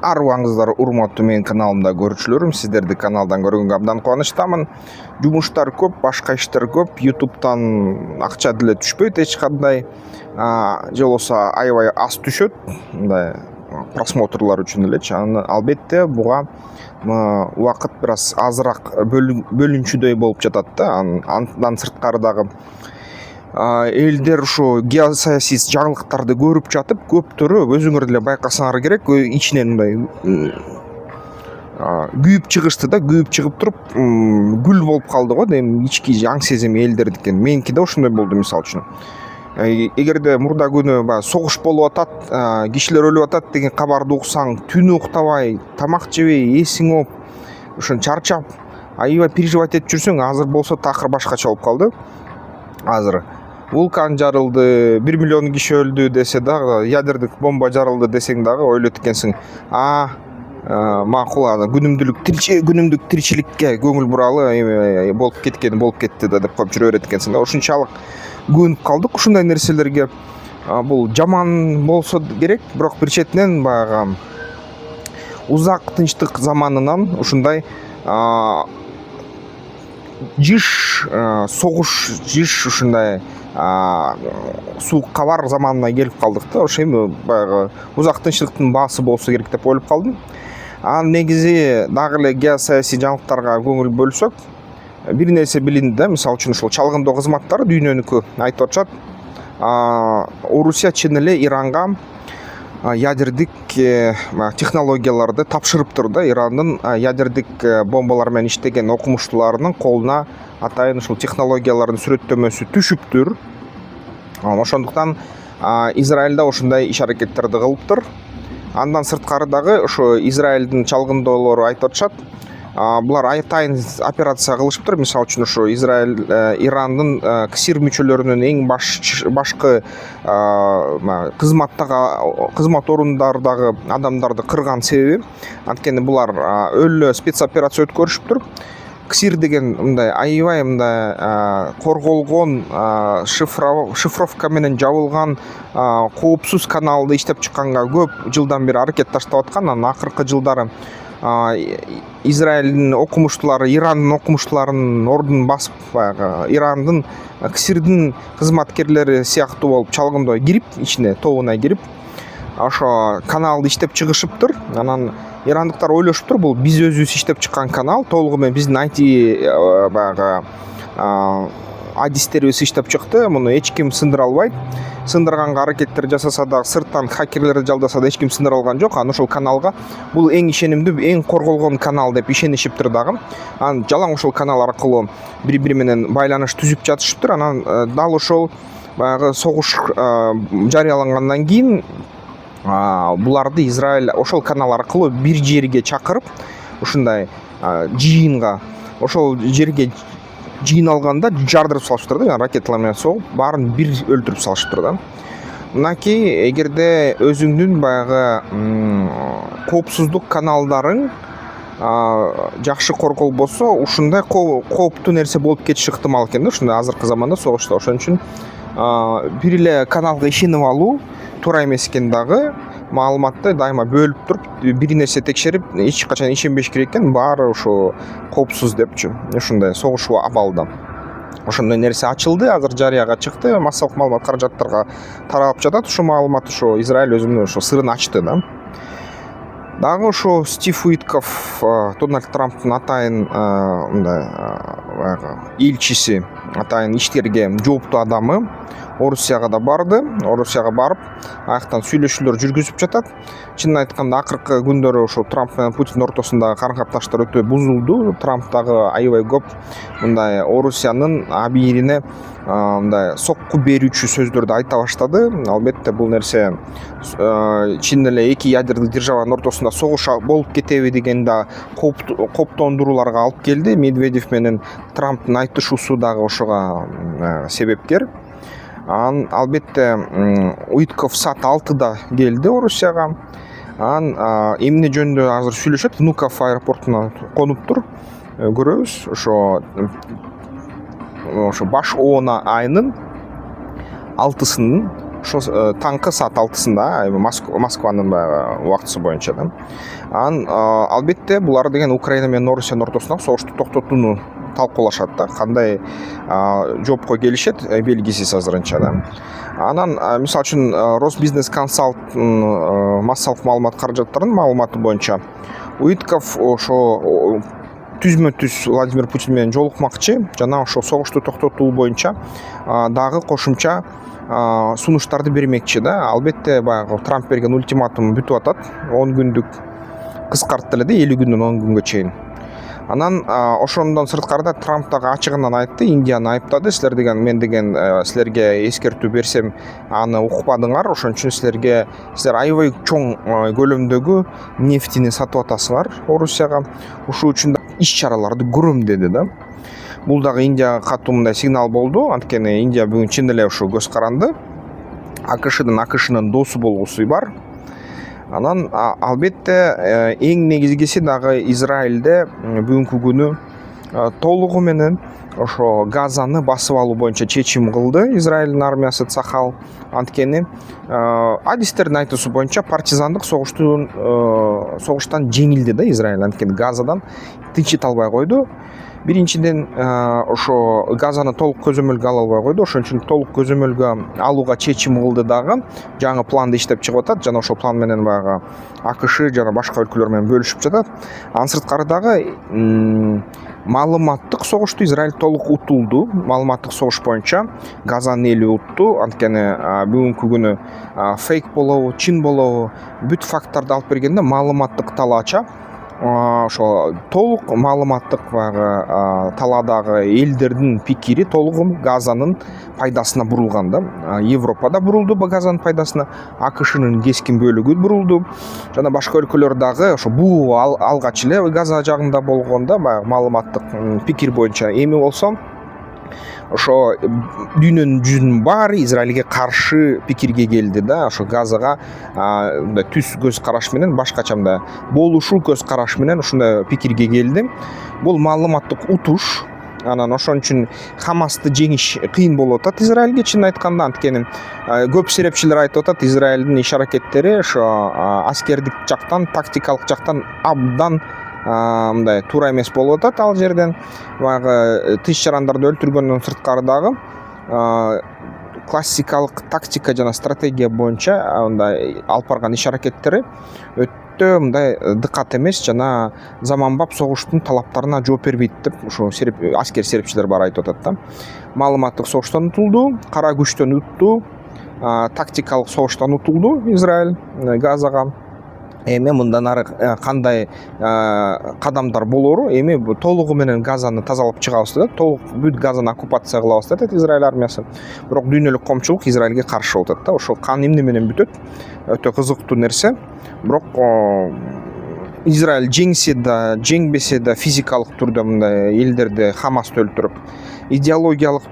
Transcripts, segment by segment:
Арыбаңыздар урматтуу менин каналымда көрүүчүлөрүм, сиздерди каналдан көргөнгө абдан кубанычтамын. Жумуштар көп, башка иштер көп, ютубтан акча деле түшпөйт эч кандай, же болбосо аябай аз түшөт, мындай просмотрлар үчүн элечи. Албетте буга убакыт бир аз азыраак бөлүнчүдөй болуп жатат да. Андан сырткары дагы элдер ушу геосаясий жаңылыктарды көрүп жатып, көптөрү өзүңөр деле байкасаңар керек, ичинен мындай күйүп чыгышты да, күйүп чыгып туруп гүл болуп калды го дейм, ички аң сезими элдердики. Меники да ошондой болду мисалы үчүн. Эгерде мурда күнү баягы согуш болуп атат, кишилер өлүп атат деген кабарды уксаң, түнү уктабай, тамак жебей, эсиң ооп, ошон чарчап, аябай переживать этип жүрсөң, азыр болсо такыр башкача болуп калды. Азыр вулкан жарылды, 1 миллион киши өлдү десе дагы, ядердик бомба жарылды десең дагы ойлойт экенсиң. Макул, күнүмдүк тиричиликке көңүл буралы, болуп кеткени болуп кетти да деп коюп жүрө берет экенсиң да. Ушунчалык көнүп калдык ушундай нерселерге. Бул жаман болсо керек, бирок бир четинен баягы узак тынчтык заманынан ушундай жыш, согуш, жыш ушундай суукка бар заманына келип калдык да. Ошо эми баягы узак тынчтыктын баасы болсо керек деп ойлоп калдым. Негизи дагы эле геосаясий жаңылыктарга көңүл бөлсөк, бир нерсе билинди да. Мисалы үчүн ушул чалгындоо кызматтары дүйнөнүкү айтып атышат. Орусия чын эле Иранга ядердик технологияларды тапшырыптыр да. Ирандын ядердик бомбалар менен иштеген окумуштууларынын колуна атайын ушул технологиялардын сүрөттөмөсү түшүптүр. Ошондуктан Израиль да ошондой иш аракеттерди кылыптыр. Андан сырткары дагы ошо Израилдин чалгындоолору айтып атышат. Булар атайын операция кылышыптыр. Мисалы үчүн ошо Израиль Ирандын КСИР мүчөлөрүнүн эң башкы кызмат орундарындагы адамдарды кырган себеби, анткени булар өлө спецоперация өткөрүшүптүр. КСИР деген мындай аябай мындай корголгон, шифровка менен жабылган, коопсуз каналды иштеп чыкканга көп жылдан бери аракет таштап аткан. Анан акыркы жылдары Израилдин окумуштуулары Ирандын окумуштууларынын ордун басып, баягы Ирандын КСИРдин кызматкерлери сыяктуу болуп чалгындоо кирип, ичине тобуна кирип, ошо каналды иштеп чыгышыптыр. Анан ирандыктар ойлошуптур, бул биз өзүбүз иштеп чыккан канал, толугу менен биздин IT баягы адистерибиз иштеп чыкты, муну эч ким сындыра албайт. Сындырганга аракеттер жасаса да, сырттан хакерлерди жалдаса да эч ким сындыра алган жок. Анан ошол каналга бул эң ишенимдүү, эң корголгон канал деп ишенишиптир дагы. Анан жалаң ошол канал аркылуу бири-бири менен байланыш түзүп жатышыптыр. Анан дал ошол баягы согуш жарыялангандан кийин буларды Израиль ошол канал аркылуу бир жерге чакырып, ушундай жыйынга, ошол жерге жыйналганда жардырып салышыптыр да, ракеталар менен согуп, баарын бир өлтүрүп салышыптыр да. Мынакей эгерде өзүңдүн баягы коопсуздук каналдарың жакшы корголбосо, ушундай кооптуу нерсе болуп кетиши ыктымал экен да, ушундай азыркы заманда согушта. Ошон үчүн бир эле каналга ишенип алуу туура эмес экен дагы. Маалыматты дайыма бөлүп туруп, бир нерсе текшерип, эч качан ишенбеш керек экен, баары ошо коопсуз депчи. Ушундай согуш абалда. Ошондой нерсе ачылды, азыр жарыяга чыкты, массалык маалымат каражаттарга таралып жатат. Ушул маалымат ошо Израиль өзүнүн ошо сырын ачты да. Дагы ошо Стив Уитков, Дональд Трамптын атайын мындай баягы элчиси, атайын иштерге жооптуу адамы Орусияга да барды. Орусияга барып, аяктан сүйлөшүүлөр жүргүзүп жатат. Чынын айтканда, акыркы күндөрү ошо Трамп менен Путин ортосундагы карым-катнаштар өтө бузулду. Трамп дагы аябай көп мындай Орусиянын абийирине мындай сокку берүүчү сөздөрдү айта баштады. Албетте бул нерсе чын эле эки ядердик державанын ортосунда согуш болуп кетеби деген да кооптондурууларга алып келди. Медведев менен Трамптын айтышуусу дагы ошого себепкер. Албетте Уитков саат 6-да келди Орусияга. Эмне жөнүндө азыр сүйлөшөт? Внуково аэропортуна конуптур. Көрөбүз. Ошо баш оона айынын 6-сынын ошо таңкы саат 6-сында Москванын баягы убактысы боюнча да. Анан албетте булар деген Украина менен Орусиянын ортосундагы согушту токтотууну талкуулашат да, кандай жоопко келишет белгисиз азырынча да. Анан мисалы үчүн Росбизнес консалт массалык маалымат каражаттарынын маалыматы боюнча Уитков ошо түзмө-түз Владимир Путин менен жолукмакчы жана ошо согушту токтотуу боюнча дагы кошумча сунуштарды бермекчи да. Албетте баягы Трамп берген ультиматум бүтүп атат. 10 күндүк кыскарттылы да, 50 күндөн 10 күнгө чейин. Анан ошондон сырткарда Трамп дагы ачыгынан айтты, Индияны айыптады. Мен деген силерге эскертүү берсем, аны укпадыңар, ошон үчүн силер аябай чоң көлөмдөгү нефтини сатып атасыңар Орусияга. Ушул үчүн иш-чараларды көрөм деди да. Бул дагы Индияга катуу мындай сигнал болду. Анткени Индия бүгүн чын эле ушу көз каранды. AQШнын досу болгусу бар. Анан албетте эң негизгиси дагы Израилде бүгүнкү күнү толугу менен ошо Газаны басып алуу боюнча чечим кылды Израилдин армиясы Цахал. Анткени адистердин айтуусу боюнча партизандык согуштан жеңилди да Израиль. Анткени Газадан тынчыта албай койду. Биринчиден ошо Газаны толук көзөмөлгө ала албай койду. Ошон үчүн толук көзөмөлгө алууга чечим кылды дагы. Жаңы планды иштеп чыгып атат жана ошол план менен баягы AQШ жана башка өлкөлөр менен бөлүшүп жатат. Анын сырткары дагы маалыматтык согушту Израиль толук утулду. Маалыматтык согуш боюнча Газанын эли утту. Анткени бүгүнкү күнү фейк болобу, чын болобу, бүт факттарды алып бергенде маалыматтык талаача ошо толук маалыматтык баягы таладагы элдердин пикири толугу Газанын пайдасына бурулган да. Европада бурулду Газанын пайдасына, AQШнын кескин бөлүгү бурулду жана башка өлкөлөр дагы ошо бул алгач эле Газа жагында болгондо баягы маалыматтык пикир боюнча. Эми болсо ошо дүйнөнүн жүзүнүн баары Израилге каршы пикирге келди да. Ошо Газага мындай түз көз караш менен, башкача мындай болушул көз караш менен ушундай пикирге келди. Бул маалыматтык утуш. Анан ошон үчүн Хамасты жеңиш кыйын болуп атат Израилге, чын айтканда. Анткени көп серепчилер айтып атат, Израилдин иш аракеттери ошо аскердик жактан, тактикалык жактан абдан мындай туура эмес болуп атат ал жерден. Баягы тыш жарандарды өлтүргөндөн сырткары дагы классикалык тактика жана стратегия боюнча мындай алып барган иш аракеттери өтө мындай дыкат эмес жана заманбап согуштун талаптарына жооп бербейт деп ошо аскер серепчилер баары айтып атат да. Маалыматтык согуштан утулду, кара күчтөн утту, тактикалык согуштан утулду Израиль Газага. Эми мындан ары кандай кадамдар болору, эми толугу менен Газаны тазалап чыгабыз деп, толук бүт Газаны оккупация кылабыз деп Израиль армиясы. Бирок дүйнөлүк коомчулук Израилге каршы болуп атат да. Ошол кан эмне менен бүтөт? Өтө кызыктуу нерсе. Бирок Израиль жеңсе да, жеңбесе да физикалык түрдө мындай элдерди Хамасты өлтүрүп, идеологиялык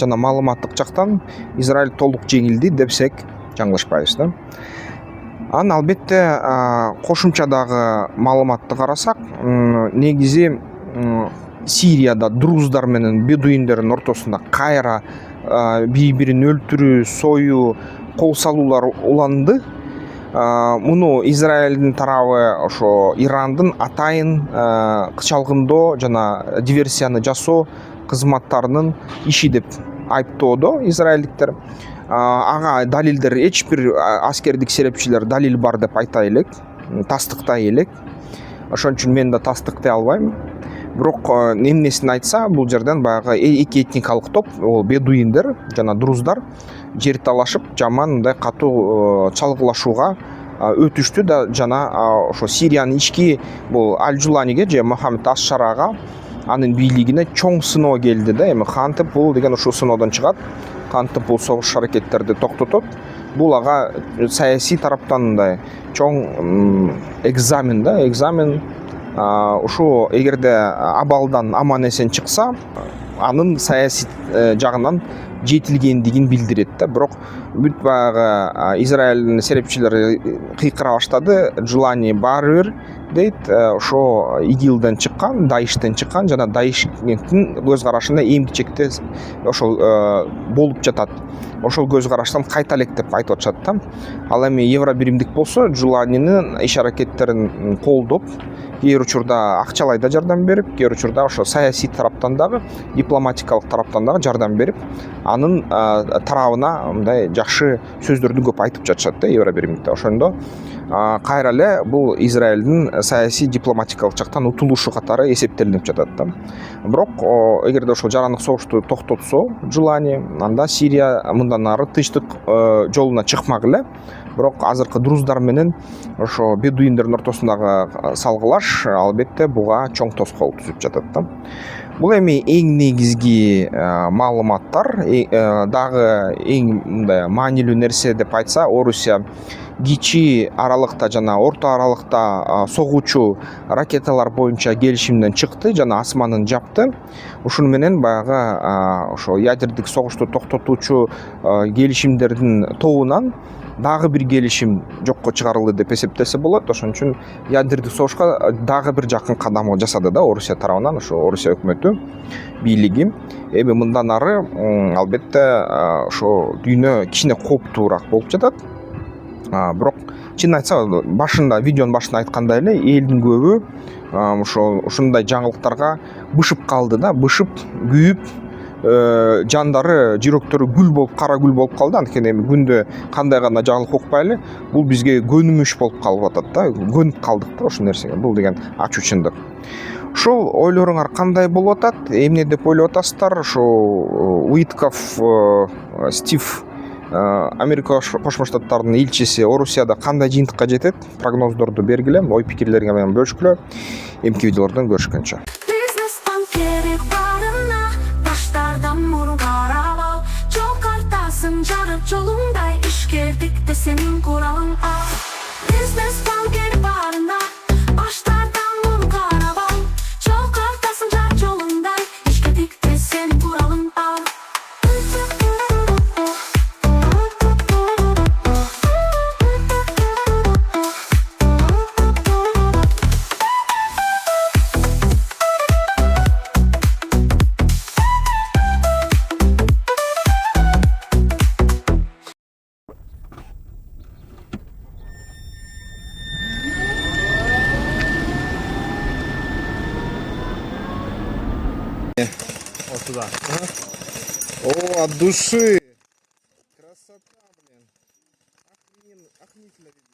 жана маалыматтык жактан Израиль толук жеңилди десек жаңылышпайбыз да. Анан албетте кошумча дагы маалыматты карасак, негизи Сирияда друздар менен бедуиндердин ортосунда кайра бири-бирин өлтүрүү, союу, кол салуулар уланды. Муну Израилдин тарабы ошо Ирандын атайын кычалгындоо жана диверсияны жасоо кызматтарынын иши деп айыптоодо израилдиктер. Ага далилдер эч бир аскердик серепчилер далил бар деп айта элек, тастыктай элек. Ошон үчүн мен да тастыктай албайм. Бирок эмнесин айтса, бул жерден баягы эки этникалык топ, ол бедуиндер жана друздар жер талашып, жаман мындай катуу чалгылашууга өтүштү да жана ошо Сириянын ички бул Аль-Жуланиге же Мохаммед Аш-Шарага анын бийлигине чоң сыноо келди да. Эми кантип бул деген ушул сыноодон чыгат, кантип бул согуш аракеттерди токтотот. Бул ага саясий тараптан мындай чоң экзамен да, ушу эгерде абалдан аман эсен чыкса, анын саясий жагынан жетилгендигин билдирет да. Бирок бүт баягы Израильдин серепчилери кыйкыра баштады. Желание баары бир дейт. Ошо ИГИЛден чыккан, Даиштен чыккан жана Даиштин көз карашында эмгичекте ошол болуп жатат. Ошол көз караштан кайта элек деп айтып атышат да. Ал эми Евробиримдик болсо Желаниянын иш аракеттерин колдоп, кээ бир учурда акчалай да жардам берип, кээ бир учурда ошо саясий тараптан дагы, дипломатикалык тараптан дагы жардам берип, анын тарабына мындай жакшы сөздөрдү көп айтып жатышат да Евробиримдикте. Ошондо кайра эле бул Израилдин саясий дипломатикалык жактан утулушу катары эсептелинип жатат да. Бирок эгерде ошол жарандык согушту токтотсо Желание, анда Сирия мындан ары тынчтык жолуна чыкмак эле. Бирок азыркы друздар менен ошо бедуиндердин ортосундагы салгылаш албетте буга чоң тоскоол түзүп жатат да. Бул эми эң негизги маалыматтар. Дагы эң мындай маанилүү нерсе деп айтса, Орусия кичи аралыкта жана орто аралыкта согуучу ракеталар боюнча келишимден чыкты жана асманын жапты. Ушуну менен баягы ошо ядердик согушту токтотуучу келишимдердин тобунан дагы бир келишим жокко чыгарылды деп эсептесе болот. Ошон үчүн ядердик согушка дагы бир жакын кадам жасады да Орусия тарабынан, ошо Орусия өкмөтү, бийлиги. Эми мындан ары албетте ошо дүйнө кичине кооптуураак болуп жатат. Бирок чынын айтса, башында, видеонун башында айткандай эле, элдин көбү ушундай жаңылыктарга бышып калды да, бышып, күйүп, жандары, жүрөктөрү гүл болуп, кара гүл болуп калды. Анткени эми күндө кандай гана жаңылык укпайлы, бул бизге көнүмүш болуп калып атат да, көнүп калдык да ошол нерсеге. Бул деген ачуу чындык. Ошол ойлоруңар кандай болуп атат? Эмне деп ойлоп атасыздар? Ошо Уитков Стив, Америка Кошмо Штаттарынын элчиси Орусияда кандай жыйынтыкка жетет? Прогноздорду бергиле, ой пикирлериңер менен бөлүшкүлө. Эмки видеолордон көрүшкөнчө. Jarıp yolunda iş girdik de senin kuralın al. Business banker barına başlardan vur karavan. Çok ortasın car yolunda iş girdik de senin kuralın al. Вот туда. О, от души. Красота, блин. Охренительно видно.